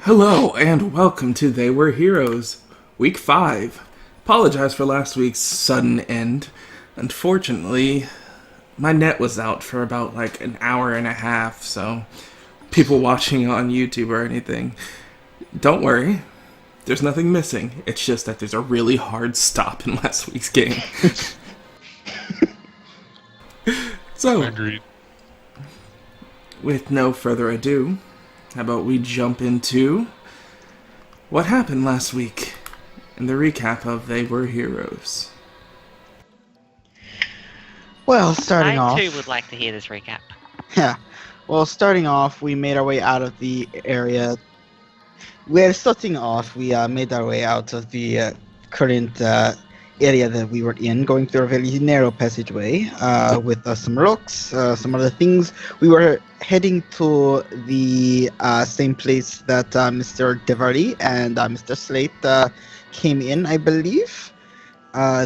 Hello, and welcome to They.Were.Heroes, Week 5. Apologize for last week's sudden end. Unfortunately, my net was out for about an hour and a half, so people watching on YouTube or anything, don't worry. There's nothing missing. It's just that there's a really hard stop in last week's game. So, Agreed. with no further ado, how about we jump into what happened last week in the recap of They.Were.Heroes. Well, starting off... I too would like to hear this recap. Yeah. Well, starting off, we made our way out of the area. We're starting off, we made our way out of the current area that we were in, going through a very narrow passageway with some rocks, some other things. We were heading to the same place that Mr. Devari and Mr. Slate came in, I believe.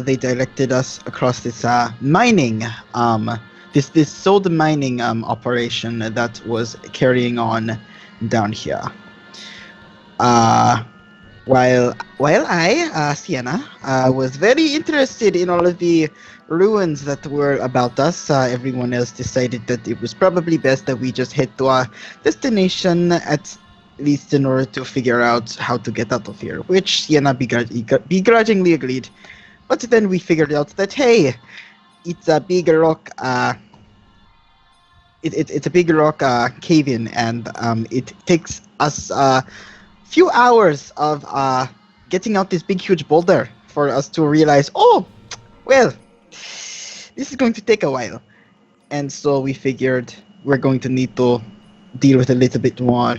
They directed us across this mining, this soda mining operation that was carrying on down here. While I, Sienna, was very interested in all of the ruins that were about us, everyone else decided that it was probably best that we just head to our destination, at least in order to figure out how to get out of here, which Sienna begrudgingly agreed. But then we figured out that, hey, it's a big rock, it's a big rock cave-in, and it takes us few hours of getting out this big huge boulder for us to realize, oh, well, this is going to take a while. And so we figured we're going to need to deal with a little bit more,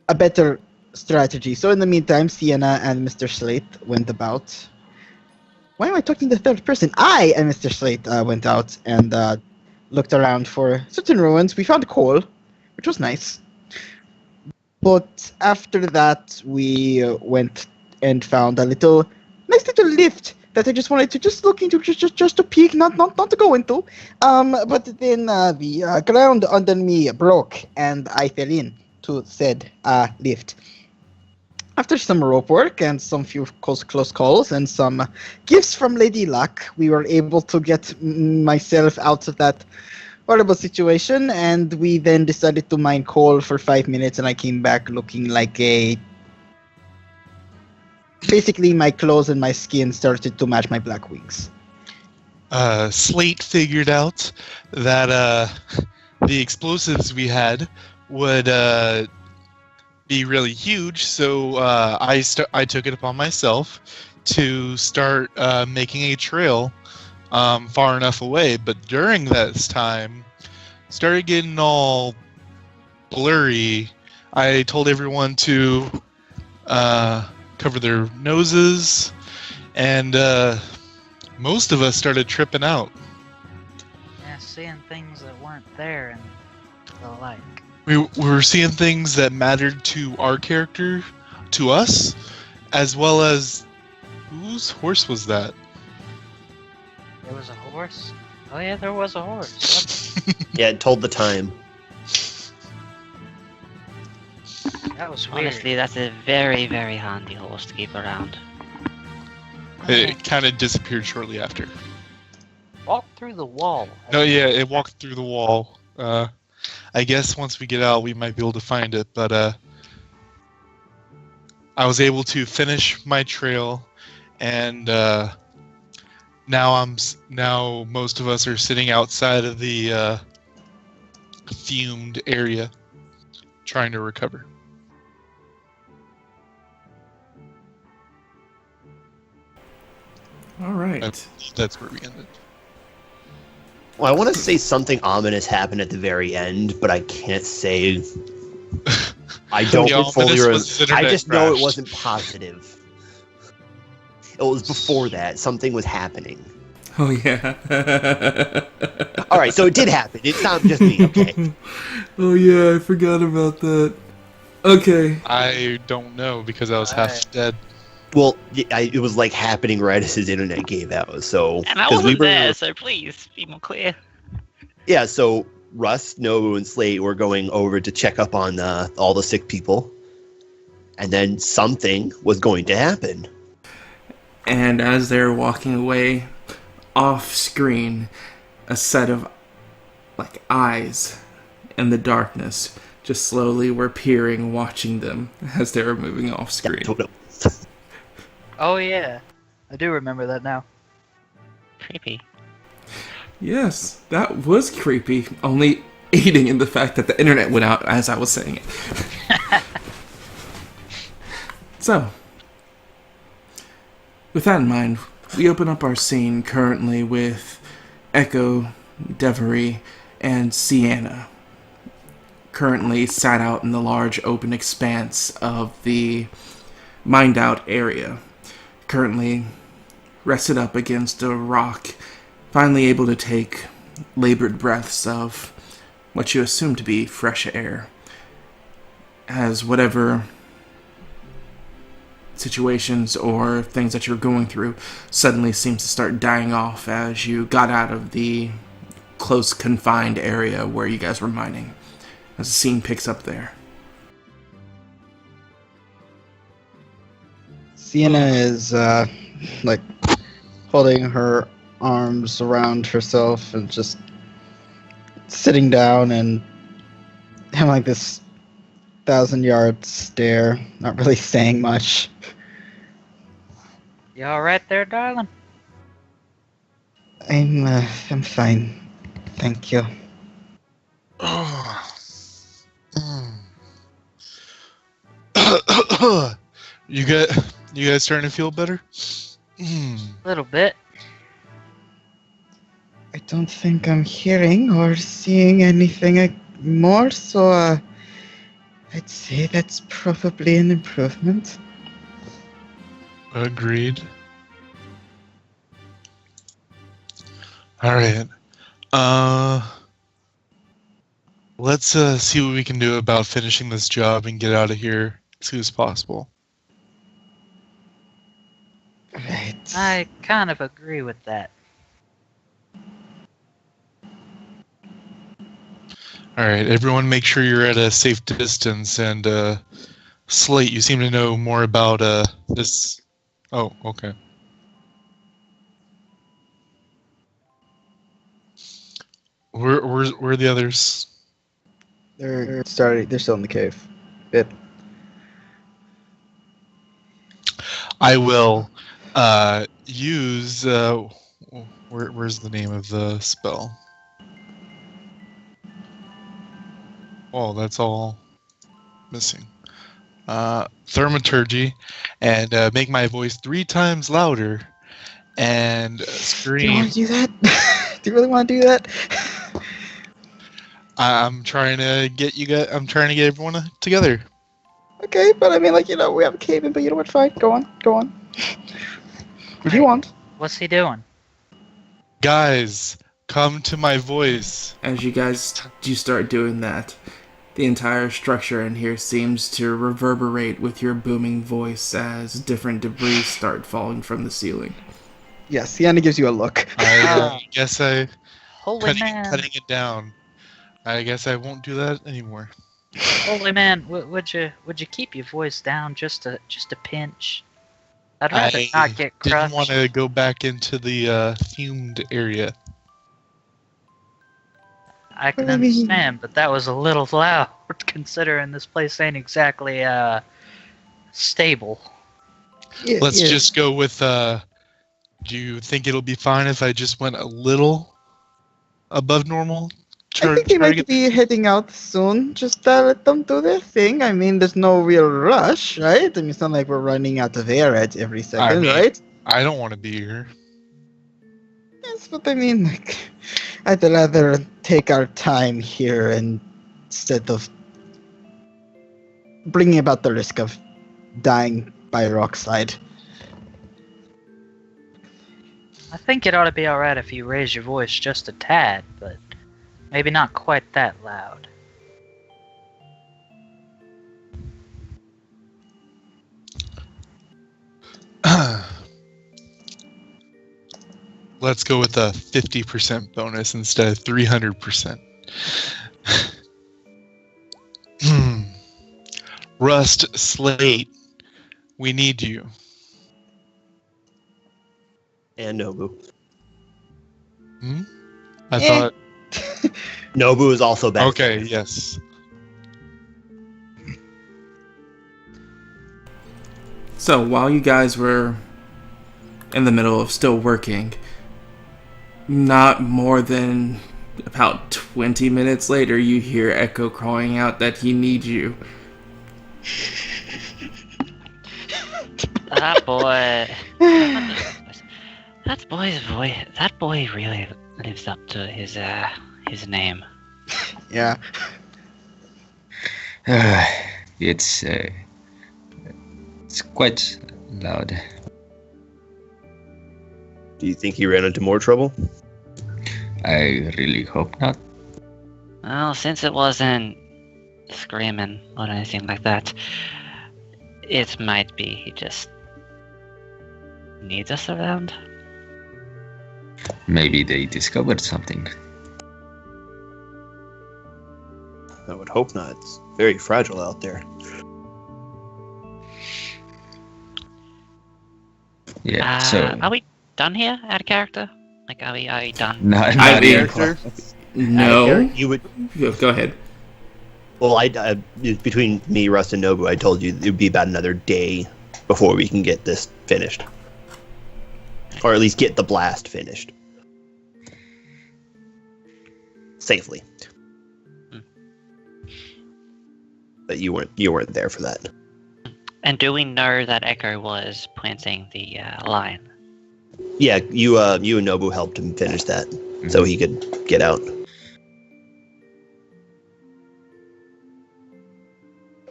a better strategy. So in the meantime, Sienna and Mr. Slate went about. Why am I talking the third person? I and Mr. Slate went out and looked around for certain ruins. We found coal, which was nice. But after that, we went and found a nice little lift that I just wanted to look into, just to peek, not to go into. But then the ground under me broke, and I fell into said lift. After some rope work and some few close calls and some gifts from Lady Luck, we were able to get myself out of that horrible situation, and we then decided to mine coal for 5 minutes, and I came back looking like basically my clothes and my skin started to match my black wings. Slate figured out that the explosives we had would be really huge, so I took it upon myself to start making a trail far enough away, but during this time started getting all blurry. I told everyone to cover their noses, and most of us started tripping out. Yeah, seeing things that weren't there and the like. We were seeing things that mattered to our character, to us, as well as whose horse was that? There was a horse? Oh yeah, there was a horse. Yeah, it told the time. That was weird. Honestly, that's a very, very handy horse to keep around. It kind of disappeared shortly after. Walked through the wall. No, yeah, it walked through the wall. I guess once we get out, we might be able to find it, but I was able to finish my trail, and now most of us are sitting outside of the fumed area, trying to recover. All right. That's where we ended. Well, I want to say something ominous happened at the very end, but I can't say. I don't fully remember. I just know it wasn't positive. It was before that. Something was happening. Oh, yeah. All right, so it did happen. It's not just me, okay? Oh, yeah, I forgot about that. Okay. I don't know because I was half dead. Well, it was like happening right as his internet gave out. So and I wasn't there, so please be more clear. Yeah, so Russ, Nobu, and Slate were going over to check up on all the sick people. And then something was going to happen. And as they're walking away, off screen, a set of eyes in the darkness just slowly were peering, watching them as they were moving off screen. Oh yeah, I do remember that now. Creepy. Yes, that was creepy, only aiding in the fact that the internet went out as I was saying it. So, with that in mind, we open up our scene currently with Echo, Devery, and Sienna, currently sat out in the large open expanse of the mined out area, currently rested up against a rock, finally able to take labored breaths of what you assume to be fresh air, as whatever situations or things that you're going through suddenly seems to start dying off as you got out of the close confined area where you guys were mining, as the scene picks up there. Sienna is holding her arms around herself and just sitting down and having this 1,000-yard stare, not really saying much. You all right there, darling? I'm fine, thank you. You guys starting to feel better? A little bit. I don't think I'm hearing or seeing anything more, so I'd say that's probably an improvement. Agreed. Alright. Let's see what we can do about finishing this job and get out of here as soon as possible. Right. I kind of agree with that. Alright, everyone make sure you're at a safe distance, and Slate, you seem to know more about this. Oh, okay. Where are the others? They're still in the cave. Bit. I will use where's the name of the spell? Oh, that's all missing. Thaumaturgy, and make my voice 3 times louder and scream. Do you want to do that? Do you really want to do that? I'm trying to get you guys. I'm trying to get everyone together. Okay, but I mean, we have a cave in, but you know what? Fine, go on. If you want. What's he doing? Guys, come to my voice. As you guys do start doing that, the entire structure in here seems to reverberate with your booming voice as different debris start falling from the ceiling. Yes, Sienna gives you a look. I guess Holy man. cutting it down. I guess I won't do that anymore. Holy man, would you keep your voice down just a pinch? I'd rather not get crushed. I didn't want to go back into the fumed area. I can understand, but that was a little loud, considering this place ain't exactly stable. Yeah, Let's just go with. Do you think it'll be fine if I just went a little above normal? I think they might be heading out soon. Just let them do their thing. I mean, there's no real rush, right? I mean, it's not like we're running out of air at every second, right? I don't want to be here. Yes, but I mean, I'd rather take our time here instead of bringing about the risk of dying by rockside. I think it ought to be alright if you raise your voice just a tad, but maybe not quite that loud. Let's go with a 50% bonus instead of 300%. Rust, Slate, we need you. And Nobu. I thought... Nobu is also back. Okay, yes. So, while you guys were in the middle of still working, not more than about 20 minutes later, you hear Echo crying out that he needs you. That boy. That boy's voice. That boy really lives up to his name. Yeah. It's quite loud. Do you think he ran into more trouble? I really hope not. Well, since it wasn't screaming or anything like that, it might be he just needs us around. Maybe they discovered something. I would hope not. It's very fragile out there. Yeah, so... Are we done here, out of character? Like, are we done? Not Character? No. You would. Go ahead. Well, between me, Rust, and Nobu, I told you it would be about another day before we can get this finished, or at least get the blast finished safely. But you weren't there for that. And do we know that Echo was planting the line? Yeah, you and Nobu helped him finish that, so he could get out.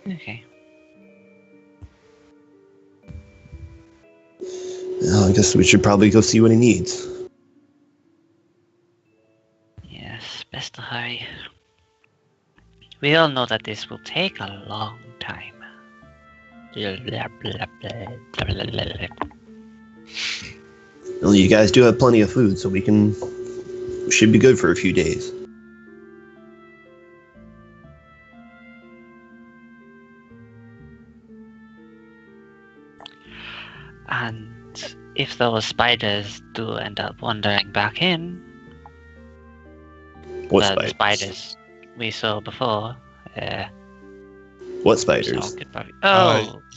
Okay. Well, I guess we should probably go see what he needs. Yes, best to hurry. We all know that this will take a long time. Well, you guys do have plenty of food, so we should be good for a few days. And if those spiders do end up wandering back in, What the spiders? spiders we saw before, What spiders? so could probably,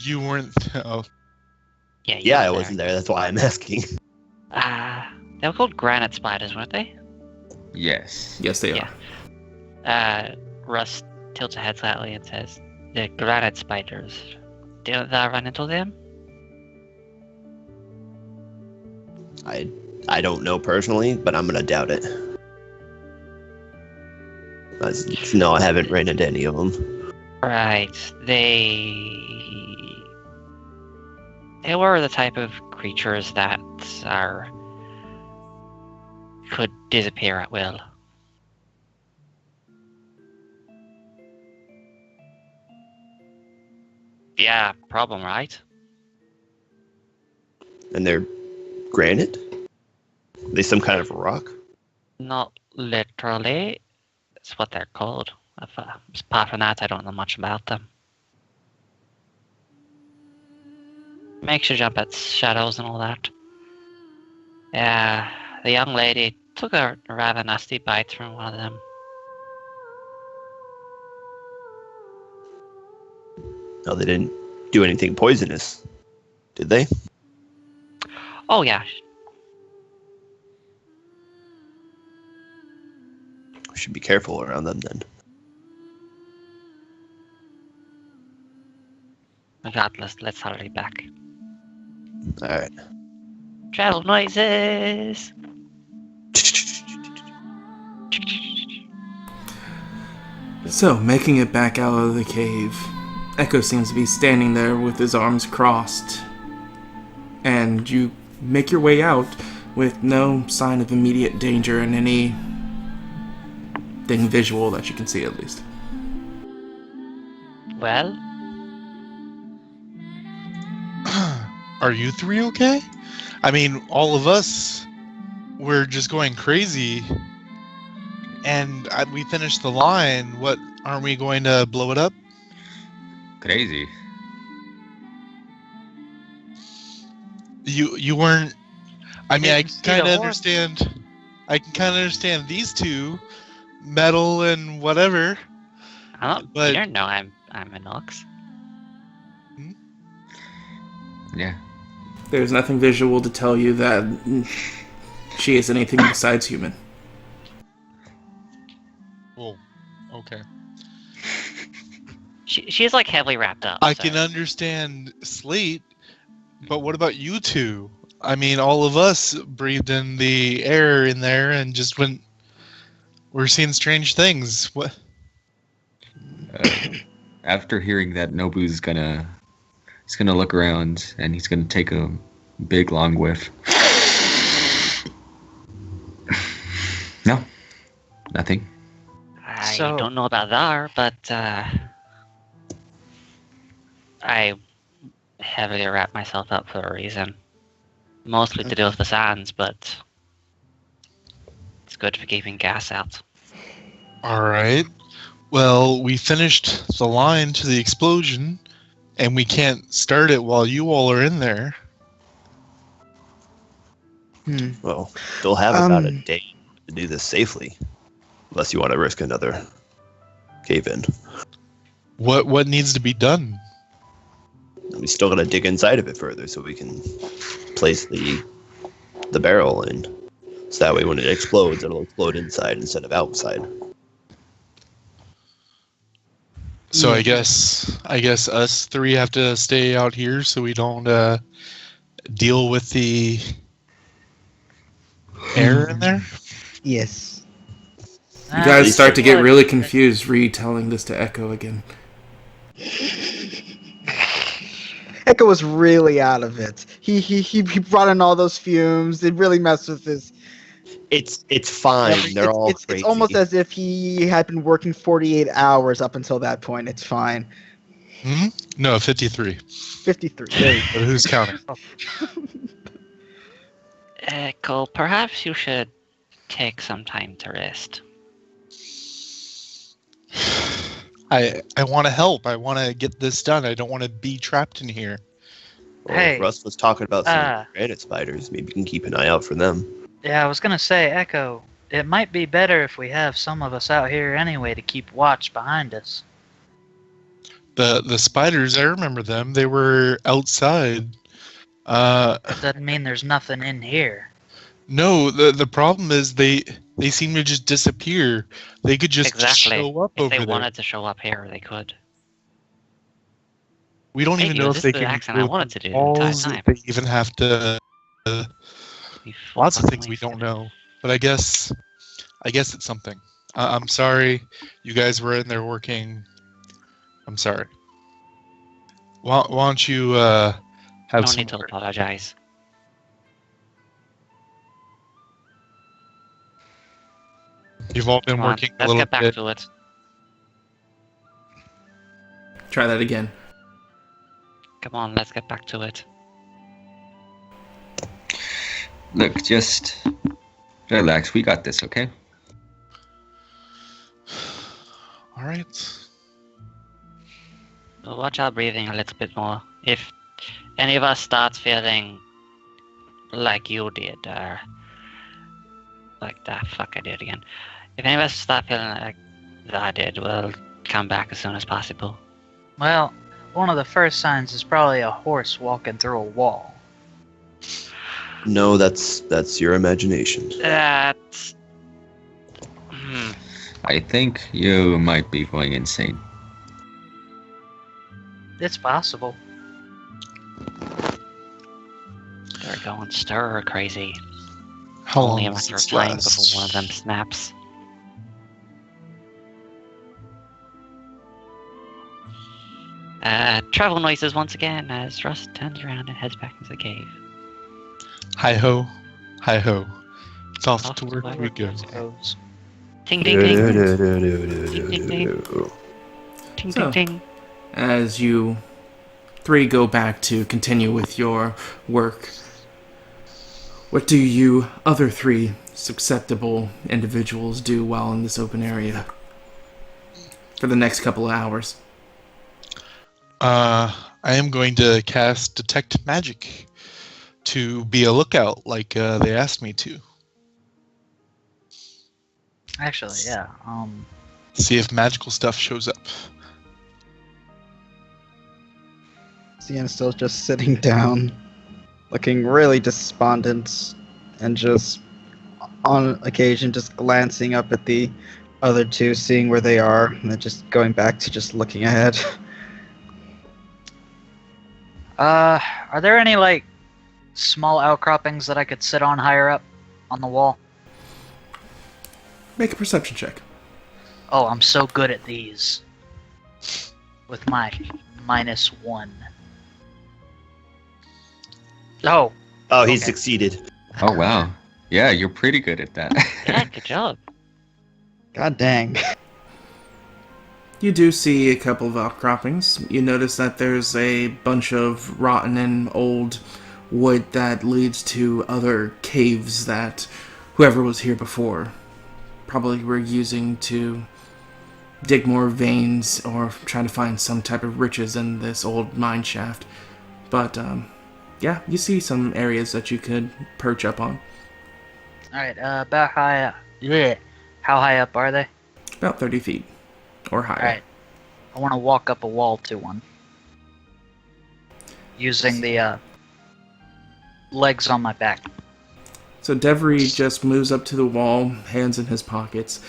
You weren't... Oh. Yeah, I wasn't there. That's why I'm asking. They were called Granite Spiders, weren't they? Yes. Yes, they Yeah. are. Russ tilts her head slightly and says, "The Granite Spiders. Didn't I run into them?" I don't know personally, but I'm gonna doubt it. No, I haven't ran into any of them. Right. They were the type of creatures that could disappear at will. Yeah, problem, right? And they're granite? Are they some kind of rock? Not literally. It's what they're called. Apart from that, I don't know much about them. Makes you jump at shadows and all that. Yeah, the young lady took a rather nasty bite from one of them. No, they didn't do anything poisonous, did they? Oh yeah, We should be careful around them then. regardless, let's hurry back. Alright. Travel noises! So, making it back out of the cave, Echo seems to be standing there with his arms crossed. And you make your way out with no sign of immediate danger in anything visual that you can see, at least. Well, Are you three okay? I mean, all of us were just going crazy. and we finished the line. What, aren't we going to blow it up? Crazy. You weren't. I mean, I didn't see kind the of horse. understand. I can kind of understand these two, metal and whatever. But You don't know I'm an ox. Yeah. There's nothing visual to tell you that she is anything besides human. well, okay. She's like heavily wrapped up. I so- can understand Slate, but what about you two? I mean, all of us breathed in the air in there and just went. We're seeing strange things. What? After hearing that, Nobu's gonna look around and he's gonna take a big long whiff. No, nothing. I So- don't know about that, but I heavily wrapped myself up for a reason. Mostly to do with the sands, but it's good for keeping gas out. All right. Well, we finished the line to the explosion, and we can't start it while you all are in there. Well, they'll have about a day to do this safely, unless you want to risk another cave-in. What needs to be done? We still got to dig inside of it further so we can place the barrel in. So that way when it explodes, it'll explode inside instead of outside. So I guess us three have to stay out here so we don't deal with the air in there. Yes. You guys start to get really confused retelling this to Echo again. Echo was really out of it. He brought in all those fumes. It really messed with his. It's fine. They're all crazy. It's almost as if he had been working 48 hours up until that point. It's fine. Hmm? No, 53. 53. There you But who's counting? Cole, perhaps you should take some time to rest. I want to help. I want to get this done. I don't want to be trapped in here. Well, Hey, Russ was talking about some granite spiders. Maybe you can keep an eye out for them. Yeah, I was gonna say, Echo, it might be better if we have some of us out here anyway to keep watch behind us. The spiders, I remember them. They were outside. That doesn't mean there's nothing in here. No, the problem is they seem to just disappear. They could just Exactly. show up If over they there. wanted to show up here, they could. We don't even Maybe know this if they is the can accent I go wanted to do the walls, entire if time. They even have to. We Lots of fucking things we wasted don't it. know, but I guess it's something. I'm sorry, you guys were in there working. I'm sorry. Why don't you have No some? need to apologize. You've all been Come on, working a let's little get back bit. to it. Try that again. Come on, let's get back to it. Look, just relax. We got this, okay? All right. We'll watch our breathing a little bit more. If any of us starts feeling like you did, or like that, fuck, I did it again. If any of us start feeling like I did, we'll come back as soon as possible. Well, one of the first signs is probably a horse walking through a wall. No, that's your imagination. That's... I think you might be going insane. It's possible. They're going stir crazy. How Only a long does matter of this time last? before one of them snaps. Travel noises once again as Russ turns around and heads back into the cave. Hi ho, hi ho. It's off Off to to work work. we go. Suppose. Ting ting ting. Ting ting So- ting. As you three go back to continue with your work, what do you other three susceptible individuals do while in this open area for the next couple of hours. I am going to cast Detect Magic to be a lookout like they asked me to. Actually, yeah. See if magical stuff shows up. Sienna's still just sitting down, looking really despondent, and just on occasion just glancing up at the other two, seeing where they are, and then just going back to just looking ahead. Are there any, like, small outcroppings that I could sit on higher up on the wall? Make a perception check. Oh, I'm so good at these. With my -1. Oh. Oh, he Okay. succeeded. Oh wow. Yeah, you're pretty good at that. Yeah, good job. God dang. You do see a couple of outcroppings. You notice that there's a bunch of rotten and old wood that leads to other caves that whoever was here before probably were using to dig more veins or try to find some type of riches in this old mine shaft. But, yeah, you see some areas that you could perch up on. Alright, about high up. Yeah. How high up are they? About 30 feet or higher. Alright. I want to walk up a wall to one. Using the, legs on my back. So Devery just moves up to the wall, hands in his pockets,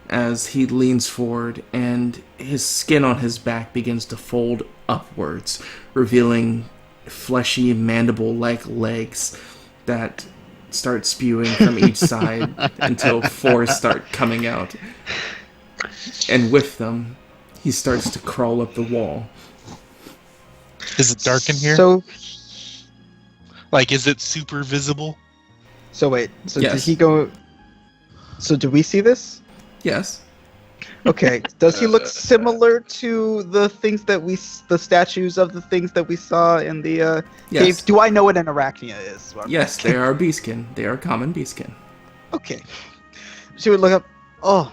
as he leans forward, and his skin on his back begins to fold upwards, revealing fleshy, mandible-like legs that start spewing from each side until 4 start coming out. And with them, he starts to crawl up the wall. Is it dark in here? So Is it super visible? wait, so Yes. did he go... So do we see this? Yes. Okay, does he look similar to the things that the statues of the things that we saw in the Yes. cave? Do I know what an arachnia is? Yes, they are beastskin. They are common beastskin. Okay. She would look up. Oh,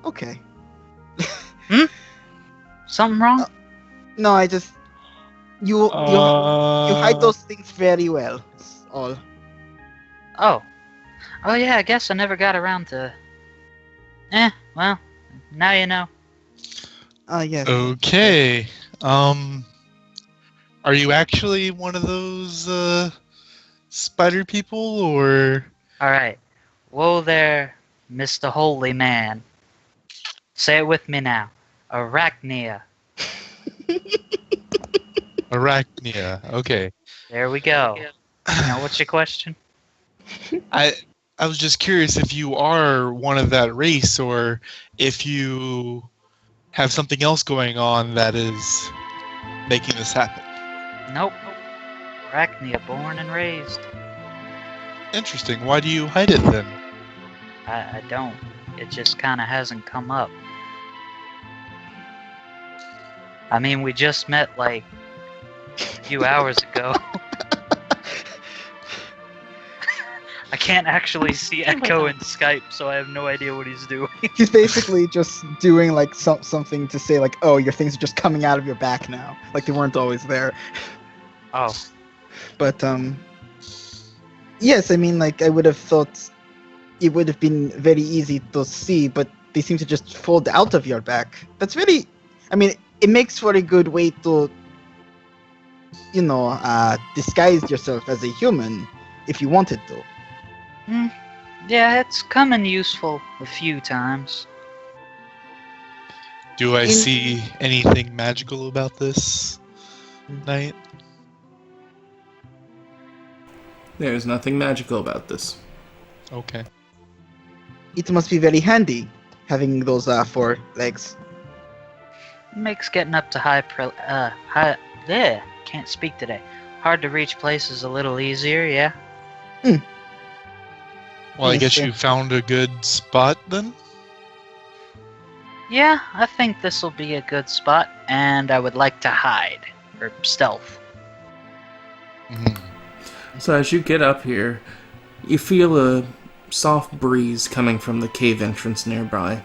okay. Something wrong? No, I just you hide those things very well. It's all. Oh. Oh yeah, I guess I never got around to... well, now you know. Yes. Okay. Are you actually one of those spider people, or? Alright. Whoa there, Mr. Holy Man. Say it with me now. Arachnia. Arachnia. Okay. There we go. Now what's your question? I was just curious if you are one of that race, or if you have something else going on that is making this happen. Nope. Arachnia, born and raised. Interesting. Why do you hide it then? I don't. It just kind of hasn't come up. I mean, we just met like a few hours ago. I can't actually see Echo in Skype, so I have no idea what he's doing. He's basically just doing like something to say like, oh, your things are just coming out of your back now, like they weren't always there. Oh. But yes, I mean, like I would have thought it would have been very easy to see, but they seem to just fold out of your back. That's very, I mean, it makes for a good way to, disguise yourself as a human if you wanted to. Yeah, it's come in useful a few times. Do I see anything magical about this night? There's nothing magical about this. Okay. It must be very handy having those 4 legs. Makes getting up to can't speak today. Hard to reach places a little easier, yeah? Well, I Yes, guess sir. you found a good spot then? Yeah, I think this'll be a good spot, and I would like to hide. Or stealth. Mhm. So as you get up here, You feel a soft breeze coming from the cave entrance nearby.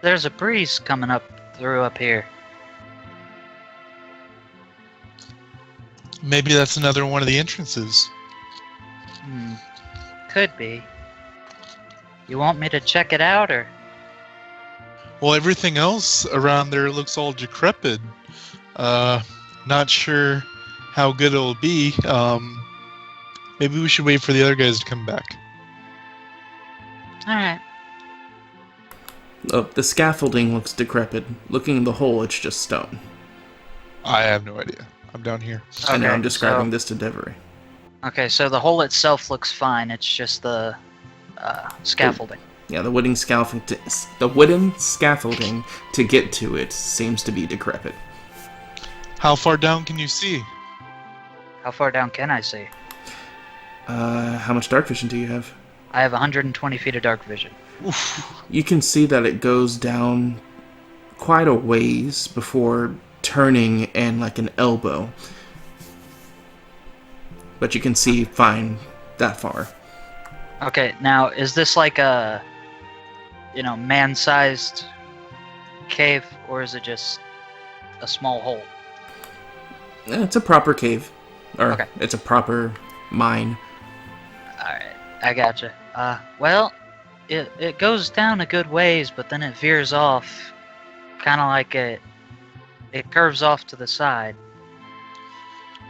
There's a breeze coming up through up here. Maybe that's another one of the entrances. Could be. You want me to check it out, or? Well, everything else around there looks all decrepit. Not sure how good it'll be. Maybe we should wait for the other guys to come back. Alright. Oh, the scaffolding looks decrepit. Looking in the hole, it's just stone. I have no idea. I'm down here. I know I'm describing this to Devery. Okay, so the hole itself looks fine. It's just the scaffolding. Yeah, the wooden scaffolding to get to it seems to be decrepit. How far down can you see? How far down can I see? How much dark vision do you have? I have 120 feet of dark vision. Oof. You can see that it goes down quite a ways before turning in like an elbow. But you can see fine that far. Okay, now is this like a, man-sized cave, or is it just a small hole? It's a proper cave. Or Okay. It's a proper mine. Alright, I gotcha. Well, it goes down a good ways, but then it veers off, kind of like it curves off to the side.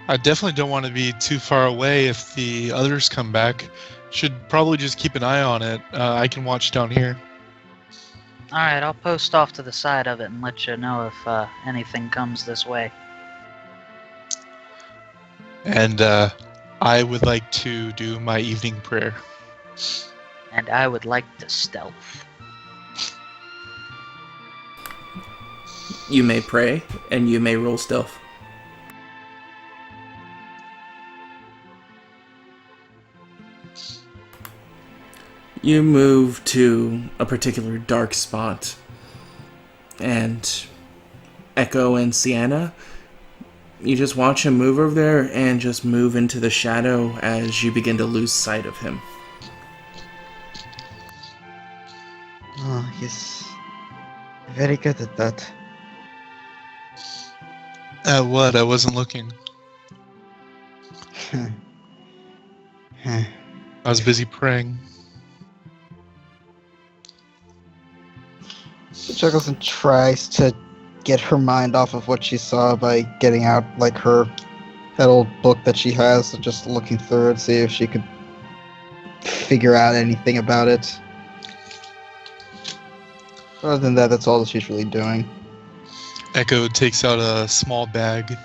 I definitely don't want to be too far away if the others come back. Should probably just keep an eye on it. I can watch down here. Alright, I'll post off to the side of it and let you know if anything comes this way. And I would like to do my evening prayer. And I would like to stealth. You may pray, and you may roll stealth. You move to a particular dark spot, and Echo and Sienna, you just watch him move over there and just move into the shadow as you begin to lose sight of him. Oh, he's very good at that. What? I wasn't looking. I was busy praying. She chuckles and tries to get her mind off of what she saw by getting out like that old book that she has and just looking through it, see if she could figure out anything about it. Other than that, that's all that she's really doing. Echo takes out a small bag,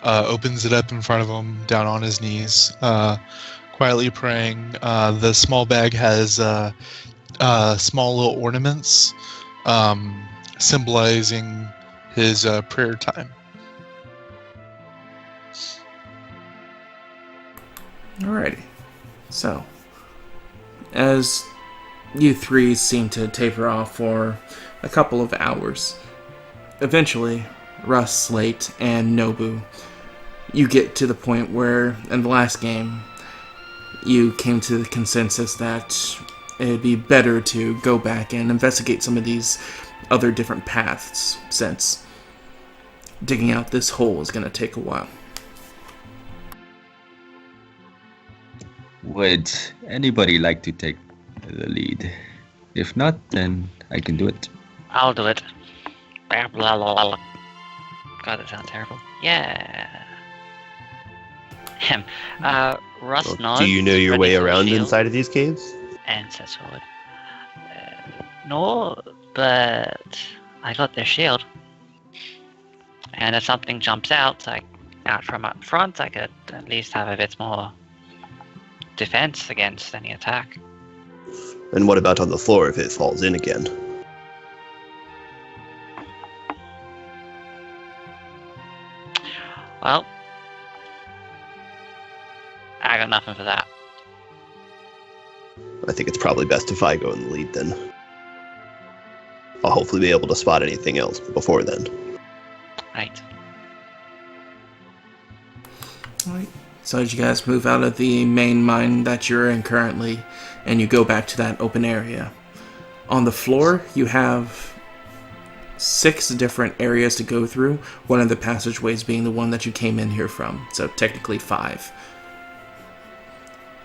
opens it up in front of him, down on his knees, quietly praying. The small bag has small little ornaments symbolizing his prayer time. Alrighty. So, as you three seem to taper off for a couple of hours, eventually, Russ, Slate, and Nobu, you get to the point where, in the last game, you came to the consensus that it'd be better to go back and investigate some of these other different paths, since digging out this hole is going to take a while. Would anybody like to take the lead? If not, then I can do it. I'll do it. Blah, blah, blah, blah. God, that sounds terrible. Yeah. Russ Well, nods. do you know your ready way for the around shield, inside of these caves? and says forward. No, but I got their shield. And if something jumps out, out from up front, I could at least have a bit more defense against any attack. And what about on the floor if it falls in again? Well, I got nothing for that. I think it's probably best if I go in the lead then. I'll hopefully be able to spot anything else before then. Right. Alright. So as you guys move out of the main mine that you're in currently, and you go back to that open area, on the floor you have 6 different areas to go through, one of the passageways being the one that you came in here from, so technically 5.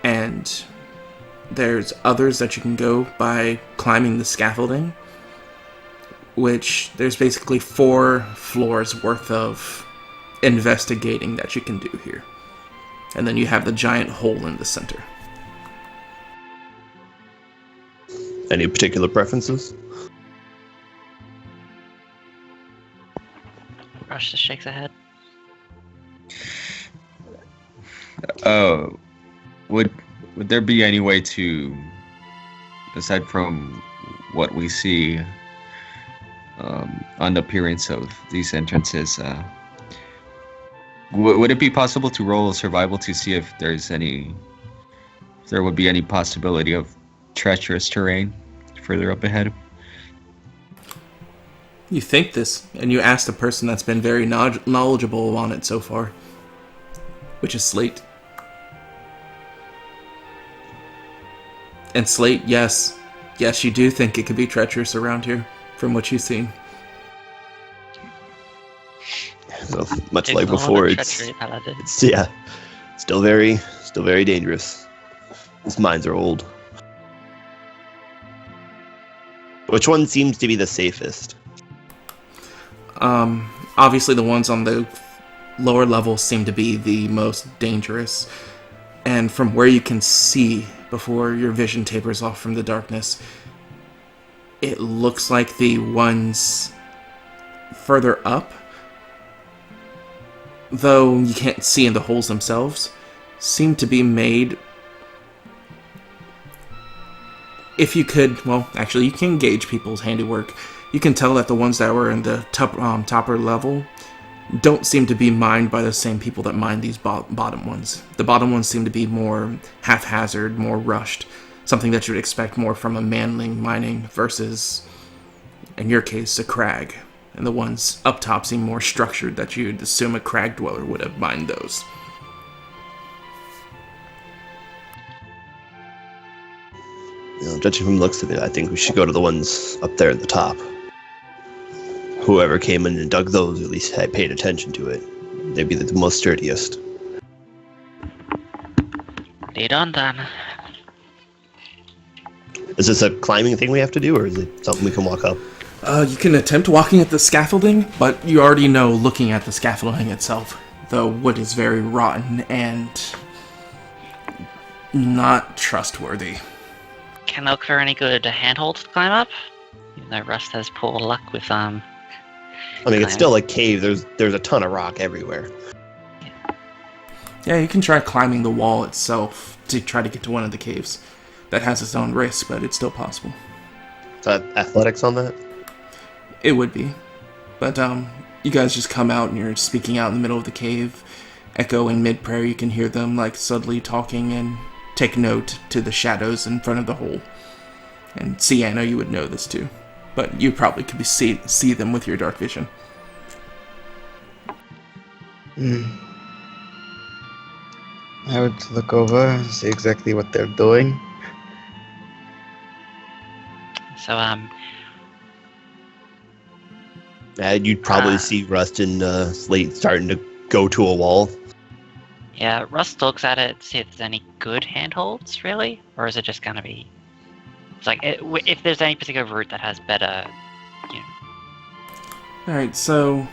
And there's others that you can go by climbing the scaffolding, which there's basically 4 floors worth of investigating that you can do here. And then you have the giant hole in the center. Any particular preferences? Rush just shakes her head. Would there be any way to, aside from what we see on the appearance of these entrances, would it be possible to roll a survival to see if there would be any possibility of treacherous terrain further up ahead? You think this, and you ask the person that's been very knowledgeable on it so far, which is Slate. And Slate, yes, you do think it could be treacherous around here, from what you've seen. So much like before, it's still very dangerous. These mines are old. Which one seems to be the safest? Obviously the ones on the lower levels seem to be the most dangerous. And from where you can see before your vision tapers off from the darkness, it looks like the ones further up, though you can't see in the holes themselves, seem to be made... If you could, well, actually, you can gauge people's handiwork. You can tell that the ones that were in the topper level don't seem to be mined by the same people that mine these bottom ones. The bottom ones seem to be more haphazard, more rushed, something that you would expect more from a manling mining versus, in your case, a crag. And the ones up top seem more structured, that you'd assume a crag dweller would have mined those. Judging from the looks of it, I think we should go to the ones up there at the top. Whoever came in and dug those at least had paid attention to it. They'd be the most sturdiest. Lead on, then. Is this a climbing thing we have to do, or is it something we can walk up? You can attempt walking at the scaffolding, but you already know looking at the scaffolding itself, the wood is very rotten and not trustworthy. Can look for any good handholds to climb up? Even though Rust has poor luck with I mean, it's still a cave. There's a ton of rock everywhere. Yeah, you can try climbing the wall itself to try to get to one of the caves. That has its own risk, but it's still possible. Is that athletics on that? It would be. But you guys just come out and you're speaking out in the middle of the cave. Echo and mid-prayer, you can hear them like subtly talking and take note to the shadows in front of the hole. And Sienna, you would know this too. But you probably could see them with your dark vision. I would look over and see exactly what they're doing. So, You'd probably see Rust and Slate starting to go to a wall. yeah, Rust looks at it to see if there's any good handholds, really? Or is it just gonna be... It's like, if there's any particular route that has better, Alright, so...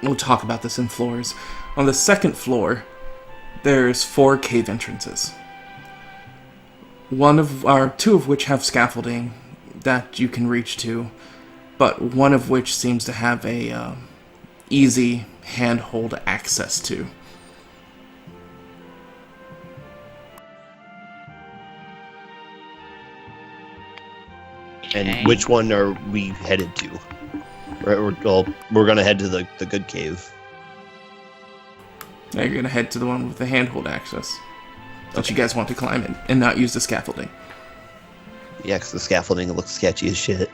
We'll talk about this in floors. On the second floor, there's 4 cave entrances. Two of which have scaffolding that you can reach to, but one of which seems to have a easy handhold access to. And which one are we headed to? We're going to head to the good cave. Now you're going to head to the one with the handhold access. That you guys want to climb in and not use the scaffolding. Yeah, because the scaffolding looks sketchy as shit.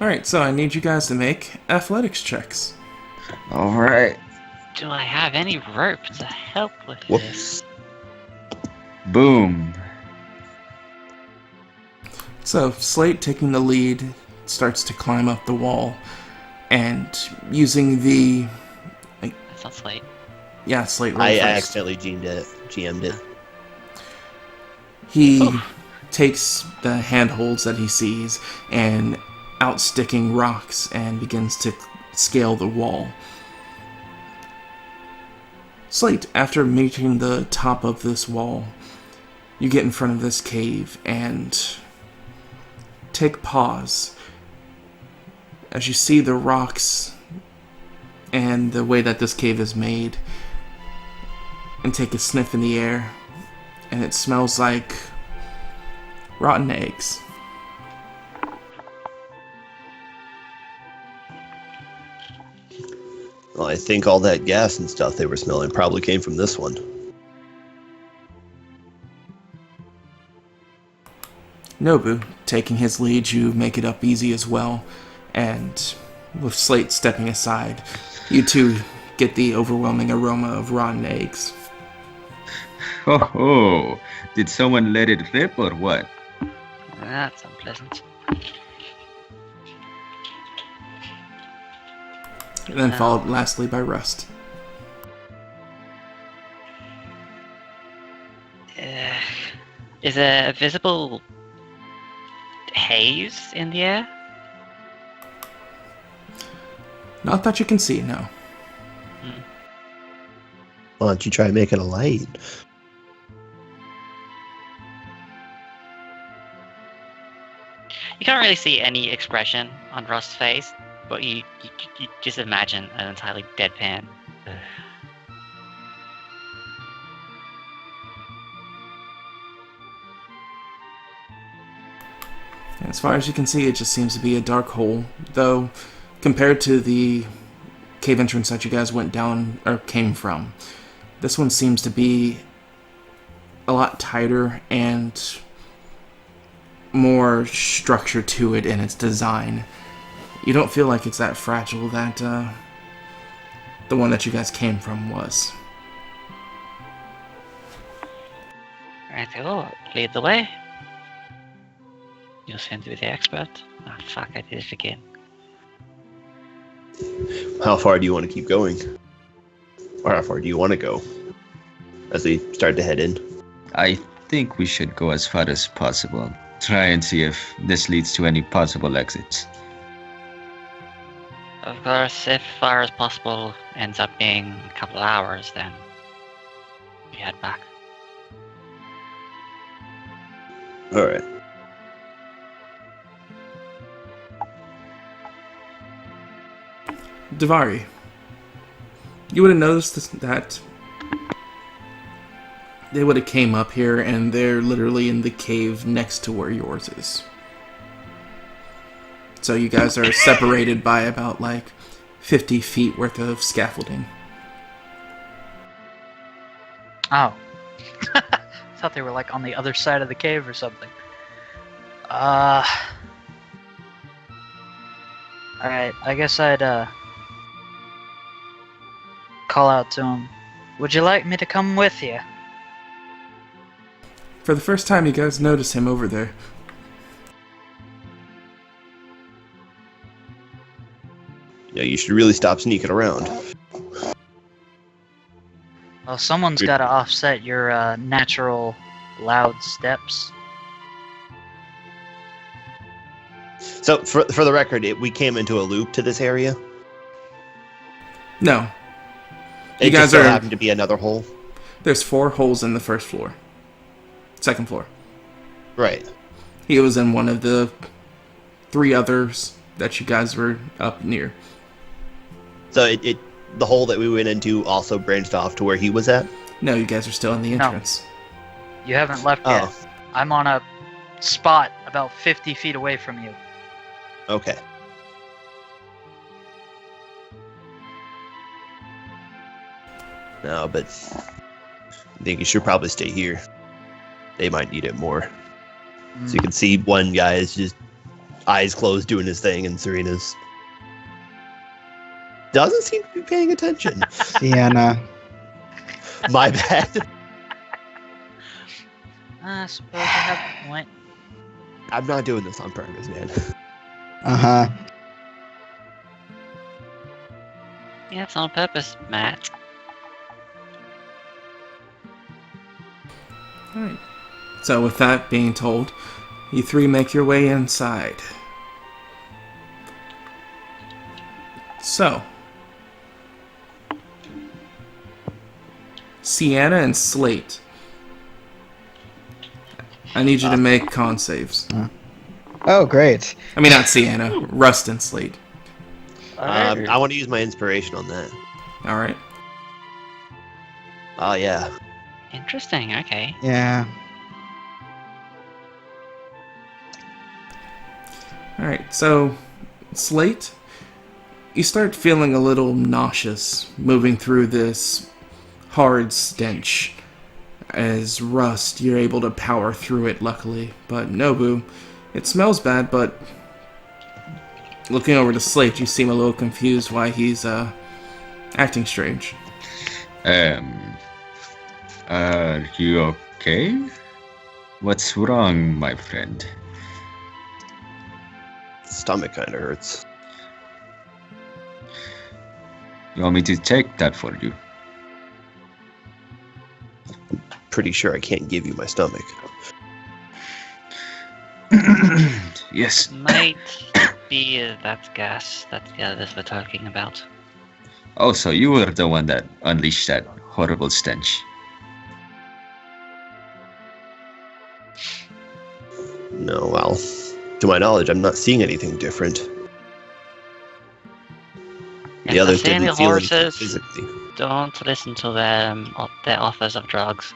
Alright, so I need you guys to make athletics checks. All right. Do I have any rope to help with Whoops. this? Boom. So Slate, taking the lead, starts to climb up the wall, and using the... That's not Slate. Yeah, Slate rolled I first. accidentally GM'd it. He takes the handholds that he sees and outsticking rocks and begins to scale the wall. Slate, after meeting the top of this wall, you get in front of this cave and take pause as you see the rocks and the way that this cave is made, and take a sniff in the air, and it smells like rotten eggs. Well, I think all that gas and stuff they were smelling probably came from this one. Nobu, taking his lead, you make it up easy as well, and with Slate stepping aside, you two get the overwhelming aroma of rotten eggs. Oh, did someone let it rip or what? That's unpleasant. And then followed lastly by Rust. Is there a visible haze in the air? Not that you can see, no. Why don't you try making a light? You can't really see any expression on Rust's face, but you just imagine an entirely deadpan. As far as you can see, it just seems to be a dark hole, though compared to the cave entrance that you guys went down or came from, this one seems to be a lot tighter and more structure to it in its design. You don't feel like it's that fragile that the one that you guys came from was. Right, lead the way. You seem to be the expert. Ah, fuck, I did it again. How far do you want to keep going? Or how far do you want to go? As we start to head in. I think we should go as far as possible. Try and see if this leads to any possible exits. Of course, if far as possible ends up being a couple hours, then we head back. Alright. Davari, you would have noticed that they would have came up here and they're literally in the cave next to where yours is. So you guys are separated by about like 50 feet worth of scaffolding. Oh. I thought they were like on the other side of the cave or something. Alright, I guess I'd call out to him. Would you like me to come with you? For the first time, you guys notice him over there. Yeah, you should really stop sneaking around. Well, someone's got to offset your natural loud steps. So, for the record, we came into a loop to this area? No. It just so happened to be another hole? There's 4 holes in the first floor. Second floor. Right. He was in one of the 3 others that you guys were up near. So the hole that we went into also branched off to where he was at? No, you guys are still in the entrance. You haven't left yet. I'm on a spot about 50 feet away from you. Okay. No, but I think you should probably stay here. They might need it more. So you can see one guy is just eyes closed doing his thing, and Serena's doesn't seem to be paying attention. Sienna. My bad. I suppose you have a point. I'm not doing this on purpose, man. Uh-huh. Yeah, it's on purpose, Matt. Alright. So with that being told, you three make your way inside. So, Sienna and Slate, I need you to make con saves. Oh, great. I mean, not Sienna, Rust and Slate. I want to use my inspiration on that. Alright. Oh, yeah. Interesting, okay. Yeah. Alright, so, Slate, you start feeling a little nauseous moving through this hard stench. As Rust, you're able to power through it, luckily. But Nobu, it smells bad, but looking over to Slate, you seem a little confused why he's acting strange. Are you okay? What's wrong, my friend? Stomach kind of hurts. You want me to take that for you? Pretty sure I can't give you my stomach. Yes. Might be that gas that the others were talking about. Oh, so you were the one that unleashed that horrible stench. No, well, to my knowledge, I'm not seeing anything different. The others didn't feel anything physically. Don't listen to them, their offers of drugs.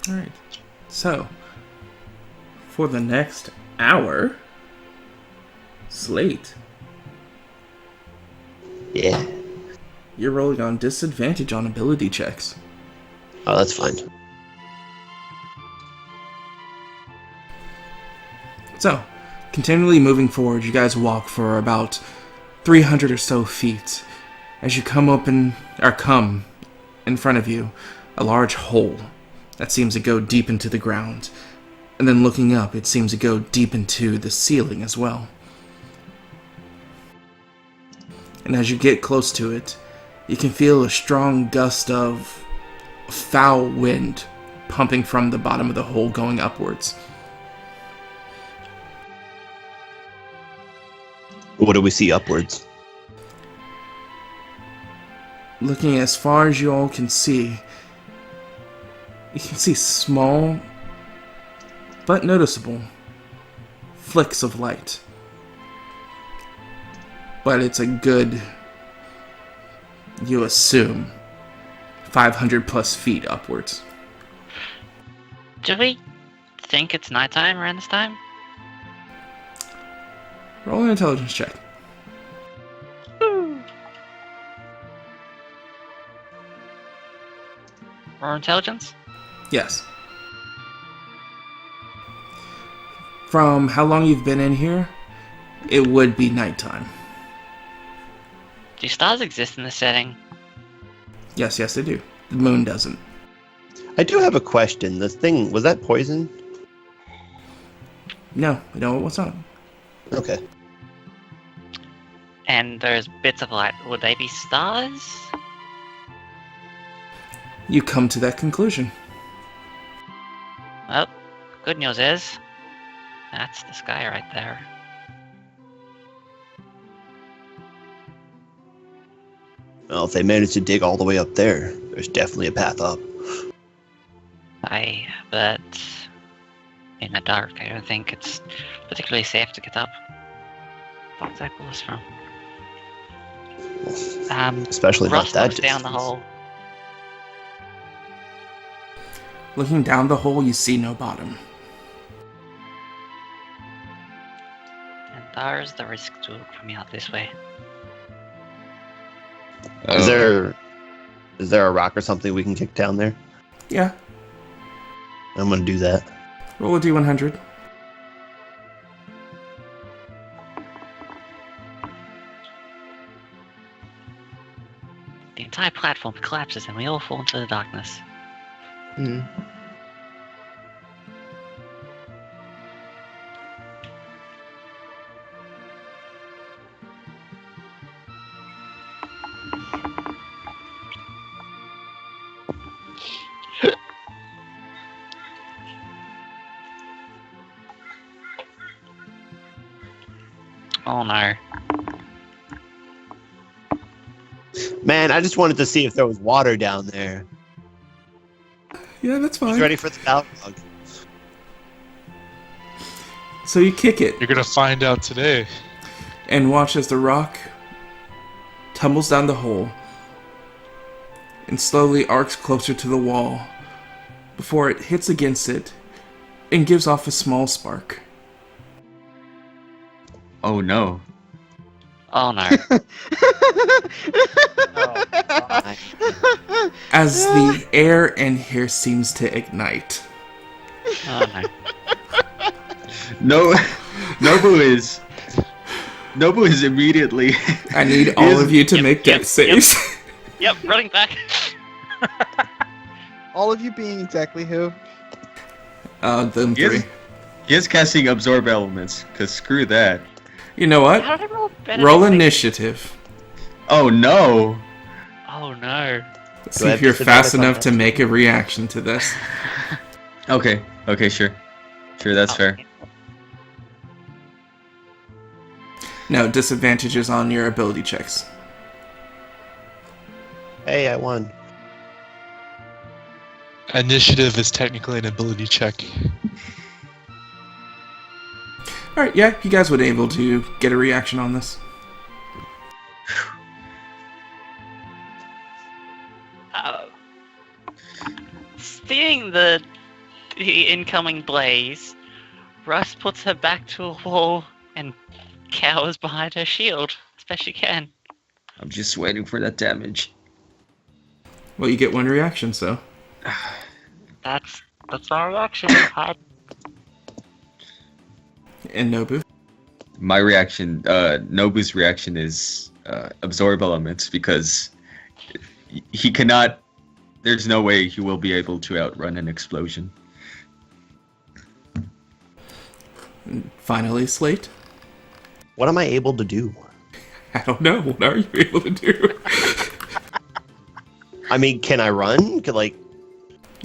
Alright, so, for the next hour, Slate, Yeah. you're rolling on disadvantage on ability checks. Oh, that's fine. So, continually moving forward, you guys walk for about 300 or so feet. As you come in front of you, a large hole that seems to go deep into the ground. And then looking up, it seems to go deep into the ceiling as well. And as you get close to it, you can feel a strong gust of foul wind pumping from the bottom of the hole going upwards. What do we see upwards? Looking as far as you all can see, you can see small but noticeable flicks of light. But it's a good, you assume, 500 plus feet upwards. Do we think it's nighttime around this time? Roll an intelligence check. Or intelligence? Yes. From how long you've been in here, it would be nighttime. Do stars exist in this setting? Yes, they do. The moon doesn't. I do have a question. This thing, was that poison? No, what's not. Okay. And there's bits of light. Would they be stars? You come to that conclusion. Well, good news is, that's the sky right there. Well, if they managed to dig all the way up there, there's definitely a path up. But in the dark, I don't think it's particularly safe to get up. What did I pull this from? Especially not Rust that looks down the distance. hole. Looking down the hole, you see no bottom. And there's the risk to coming out this way. Is there a rock or something we can kick down there? Yeah. I'm gonna do that. Roll a d100. entire platform collapses and we all fall into the darkness. Mm. Oh no. Man, I just wanted to see if there was water down there. Yeah, that's He's fine. ready for the Balrog. So you kick it You're gonna find out today. and watch as the rock tumbles down the hole and slowly arcs closer to the wall before it hits against it and gives off a small spark. Oh no. Oh no. Oh, God. As the air in here seems to ignite. Oh no. No. Nobu is immediately. I need all of you to make dex saves. Yep, running back. All of you being exactly who? Them He is- three. He is casting absorb elements, cause screw that. You know what? How did I roll better? Roll initiative. Oh no. Oh no. Let's Do see I if have you're disadvantage fast on enough that? to make a reaction to this. Okay, sure. Sure, that's fair. No, disadvantages on your ability checks. Hey, I won. Initiative is technically an ability check. Alright, yeah, you guys would be able to get a reaction on this. Seeing the incoming blaze, Russ puts her back to a wall and cowers behind her shield as best she can. I'm just waiting for that damage. Well, you get one reaction, so. That's my reaction. And Nobu. My reaction, Nobu's reaction is absorb elements because he cannot. There's no way he will be able to outrun an explosion. And finally, Slate. What am I able to do? I don't know. What are you able to do? I mean, can I run?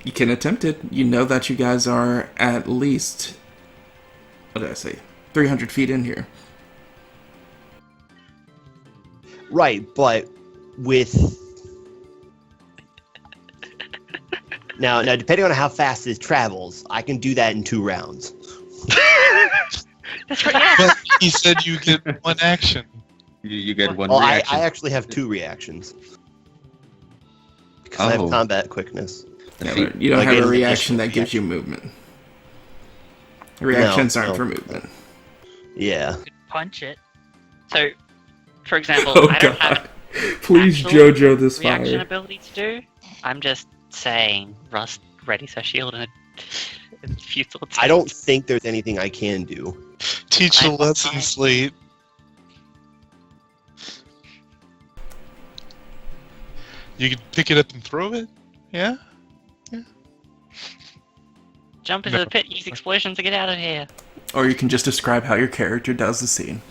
You can attempt it. You know that you guys are at least, what did I say, 300 feet in here. Right, but with... Now, depending on how fast this travels, I can do that in 2 rounds. That's right, yeah. But he said you get one action. You get one Well, I reaction. actually have 2 reactions. Because I have Oh. combat quickness. Yeah, but you don't Like have a an reaction that additional gives you movement. Reactions aren't no. for movement. Yeah. You could punch it. So, for example, Oh I don't have god. Please actual JoJo this reaction fire. ability to do. I'm just saying Rust readies her shield in a futile attempt. I don't think there's anything I can do. Teach the I'm lesson, fine. Slate. You can pick it up and throw it? Yeah? Jump into the pit, use explosion to get out of here. Or you can just describe how your character does the scene.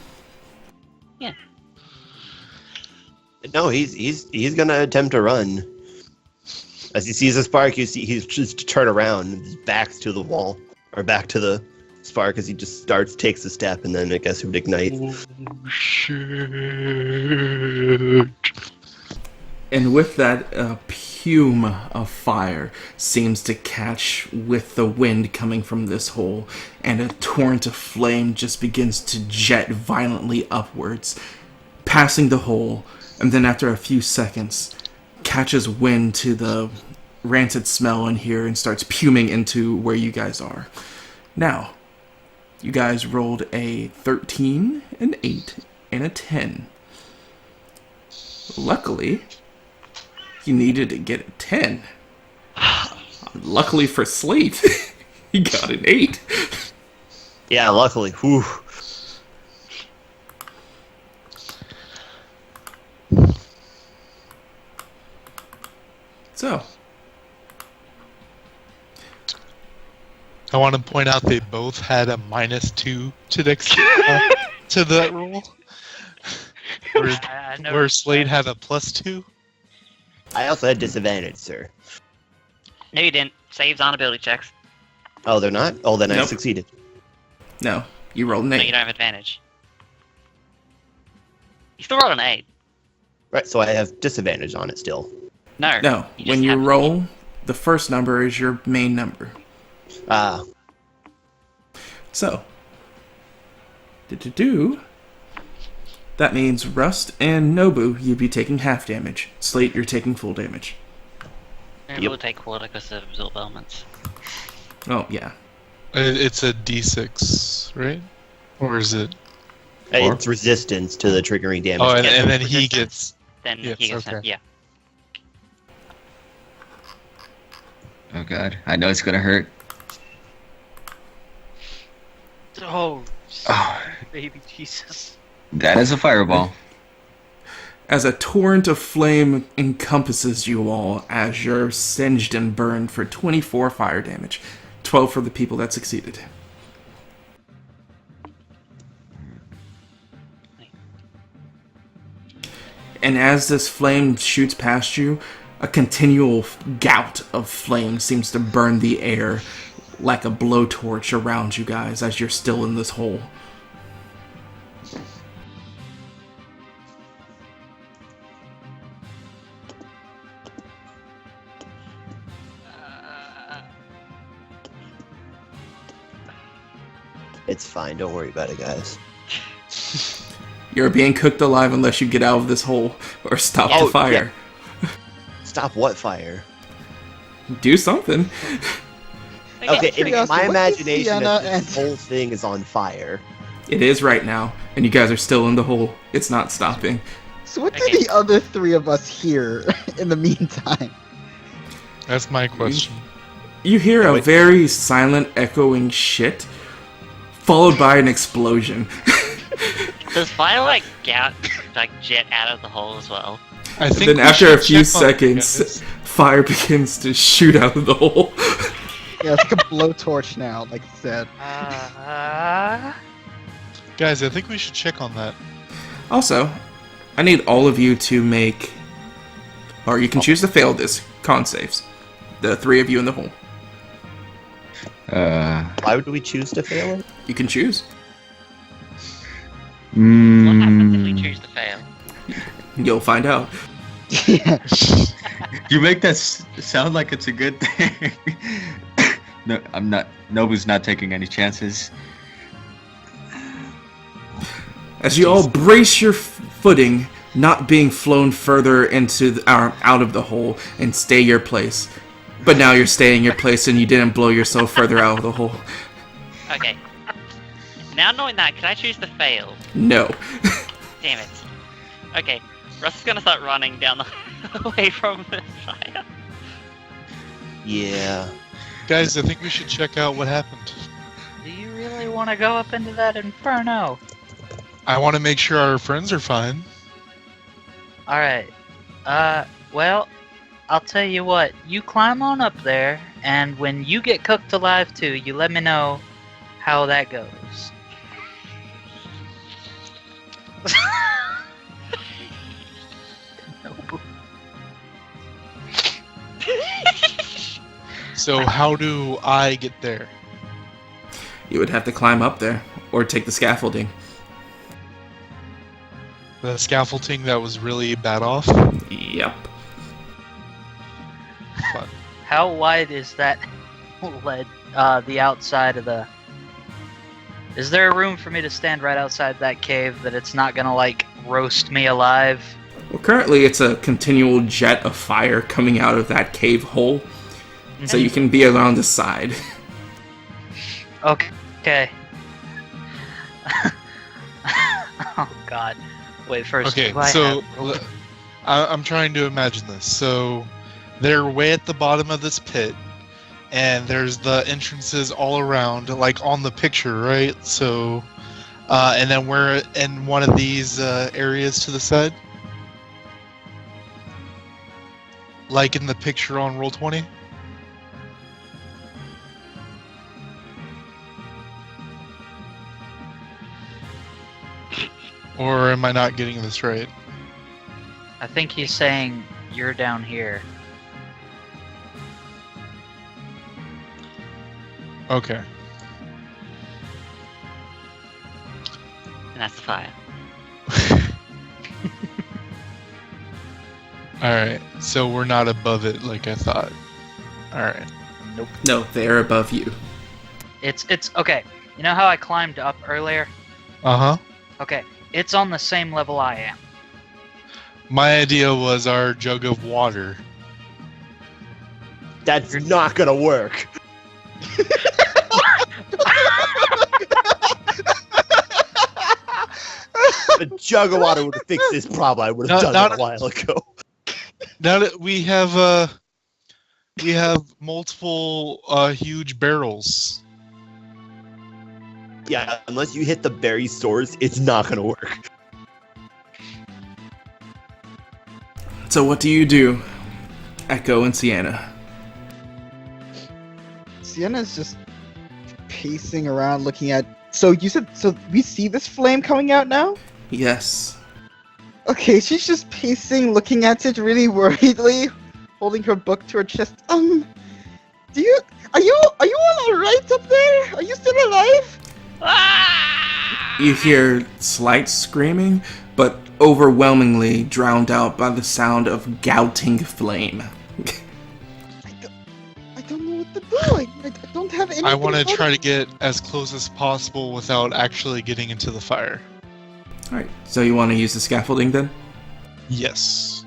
No, he's gonna attempt to run. As he sees a spark, he's just to turn around and his back's to the wall. Or back to the spark as he just takes a step, and then I guess it would ignite. Oh, shit. And with that, a pume of fire seems to catch with the wind coming from this hole, and a torrent of flame just begins to jet violently upwards, passing the hole, and then after a few seconds, catches wind to the rancid smell in here and starts puming into where you guys are. Now, you guys rolled a 13, an 8, and a 10. Luckily, you needed to get a 10. Luckily for Slate, he got an 8. Yeah, luckily. Whew. I want to point out they both had a -2 to to that roll. Where Slade had a +2. I also had disadvantage, sir. No, you didn't. Saves on ability checks. Oh, they're not? Oh, then I Nope. succeeded. No, you rolled an No, 8. you don't have advantage. You still rolled an 8. Right, so I have disadvantage on it still. No. No, when you roll, the first number is your main number. Ah. So, that means Rust and Nobu, you'd be taking half damage. Slate, you're taking full damage. It will take quarter because of absorb elements. Oh, yeah. It's a D6, right? Or is it? It's resistance to the triggering damage. Oh, and then he gets... Then yes, he gets okay. yeah. Oh god, I know it's gonna hurt. Oh, Oh, baby Jesus. that is a fireball. As a torrent of flame encompasses you all as you're singed and burned for 24 fire damage. 12 for the people that succeeded. And as this flame shoots past you, a continual gout of flame seems to burn the air like a blowtorch around you guys as you're still in this hole. It's fine, don't worry about it, guys. You're being cooked alive unless you get out of this hole or stop the fire. Yeah. Stop what fire? Do something. Okay, in my imagination, Sienna this whole thing is on fire. It is right now, and you guys are still in the hole. It's not stopping. So what do the other three of us hear in the meantime? That's my question. You hear a very silent, echoing shit, followed by an explosion. Does fire jet out of the hole as well? I think Then we after a should few check on seconds, this. fire begins to shoot out of the hole. Yeah, it's like a blowtorch now, like I said. Guys, I think we should check on that. Also, I need all of you to make, or you can choose to fail this, con saves. The three of you in the hole. Why would we choose to fail it? You can choose. What happens if we choose to fail? You'll find out. Yeah. You make that sound like it's a good thing. No, I'm not. Nobu's not taking any chances. As you all brace your footing, not being flown further into out of the hole, and stay your place. But now you're staying your place and you didn't blow yourself further out of the hole. Okay. Now knowing that, can I choose to fail? No. Damn it. Okay, Russ is gonna start running down the away from the fire. Yeah. Guys, I think we should check out what happened. Do you really want to go up into that inferno? I want to make sure our friends are fine. Alright. Well, I'll tell you what. You climb on up there, and when you get cooked alive too, you let me know how that goes. So how do I get there? You would have to climb up there, or take the scaffolding. The scaffolding that was really bad off? Yep. Fun. How wide is that lead, the outside of the... Is there a room for me to stand right outside that cave that it's not gonna, like, roast me alive? Well, currently it's a continual jet of fire coming out of that cave hole, so you can be around the side. Okay. Oh, God. Wait, first, Okay, do I so have- I'm trying to imagine this. So they're way at the bottom of this pit, and there's the entrances all around, like on the picture, right? So, and then we're in one of these areas to the side, like in the picture on Roll20. Or am I not getting this right? I think he's saying you're down here. Okay. And that's the fire. Alright, so we're not above it like I thought. Alright. No, they're above you. It's okay. You know how I climbed up earlier? Uh-huh. Okay, it's on the same level I am. My idea was our jug of water. That's not gonna work. A jug of water would have fixed this problem. I would have done it a while ago. Now that we have multiple huge barrels. Yeah, unless you hit the berry source, it's not gonna work. So what do you do, Echo and Sienna? Sienna's just pacing around looking at... So you said... So we see this flame coming out now? Yes. Okay, she's just pacing, looking at it really worriedly, holding her book to her chest. Are you all alright up there? Are you still alive? You hear slight screaming, but overwhelmingly drowned out by the sound of gouting flame. I don't know what to do. I don't have anything. I want to try to get as close as possible without actually getting into the fire. Alright, so you want to use the scaffolding then? Yes.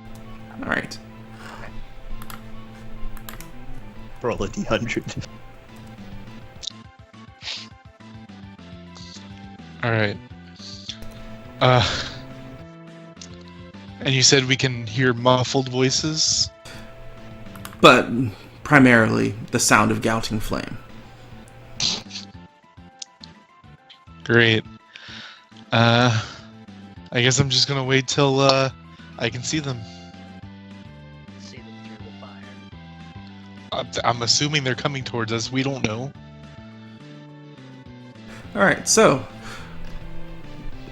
Alright. Roll a d100. Alright. And you said we can hear muffled voices? But primarily the sound of gouting flame. Great. I guess I'm just gonna wait till I can see them. See them through the fire. I'm assuming they're coming towards us. We don't know. Alright, so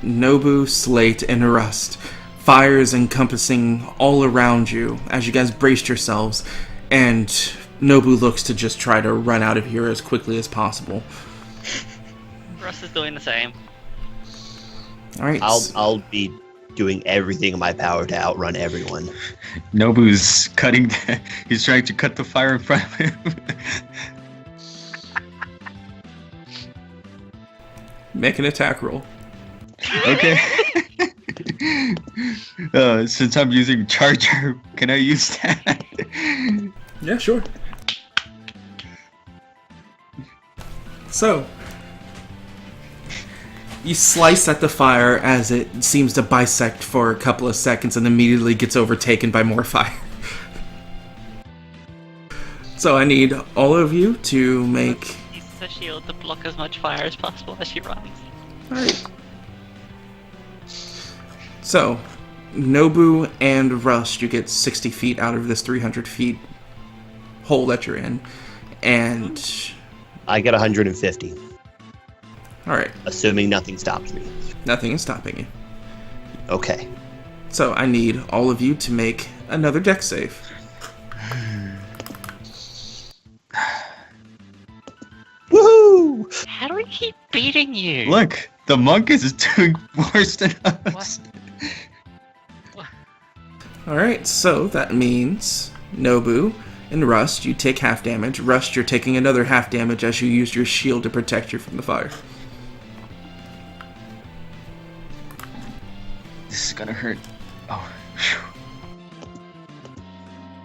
Nobu, Slate, and Rust. Fires encompassing all around you as you guys braced yourselves, and Nobu looks to just try to run out of here as quickly as possible. Russ is doing the same. Alright. I'll be doing everything in my power to outrun everyone. Nobu's cutting. He's trying to cut the fire in front of him. Make an attack roll. Okay. Since I'm using Charger, can I use that? Yeah, sure. So, you slice at the fire as it seems to bisect for a couple of seconds and immediately gets overtaken by more fire. So I need all of you to make... Uses a shield to block as much fire as possible as she runs. Alright. So, Nobu and Rust, you get 60 feet out of this 300 feet hole that you're in. And... I get 150. Alright. Assuming nothing stops me. Nothing is stopping you. Okay. So I need all of you to make another dex save. Woohoo! How do we keep beating you? Look, the monk is doing worse than us. Alright, so that means Nobu and Rust, you take half damage. Rust, you're taking another half damage as you use your shield to protect you from the fire. This is gonna hurt. Oh. Whew.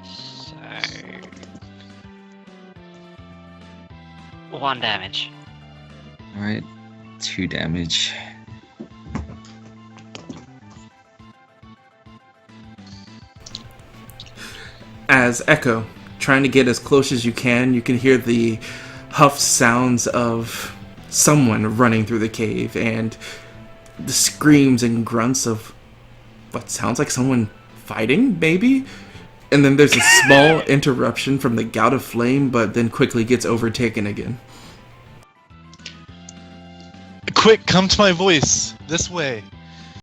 So... 1 damage. Alright, 2 damage. As Echo, trying to get as close as you can hear the huff sounds of someone running through the cave and the screams and grunts of what sounds like someone fighting, maybe? And then there's a small interruption from the gout of flame, but then quickly gets overtaken again. Quick, come to my voice. This way.